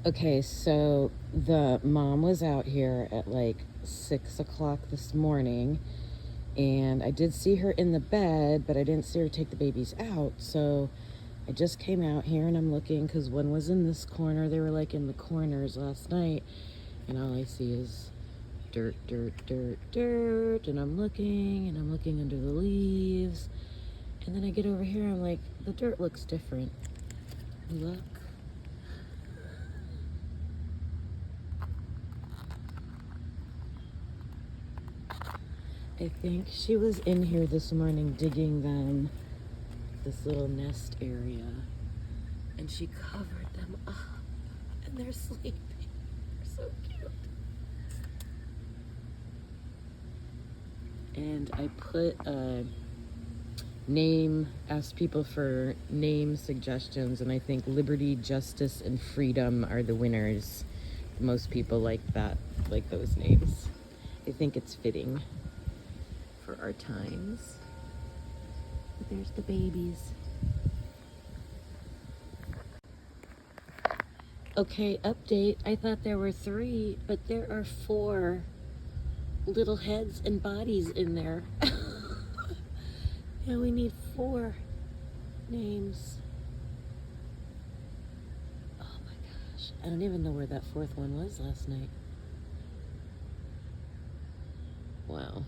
Okay, so the mom was out here at like 6 o'clock this morning, and I did see her in the bed, but I didn't see her take the babies out. So I just came out here and I'm looking because one was in this corner. They were like in the corners last night, and all I see is dirt, dirt, dirt, dirt. And I'm looking under the leaves. And then I get over here, I'm like, the dirt looks different. Look. I think she was in here this morning digging them this little nest area, and she covered them up, and they're sleeping. They're so cute. And I put a name, asked people for name suggestions, and I think liberty, justice, and freedom are the winners. Most people like those names. I think it's fitting for our times. But there's the babies. Okay, update. I thought there were 3, but there are 4 little heads and bodies in there. Yeah, we need 4 names. Oh my gosh. I don't even know where that 4th one was last night. Wow.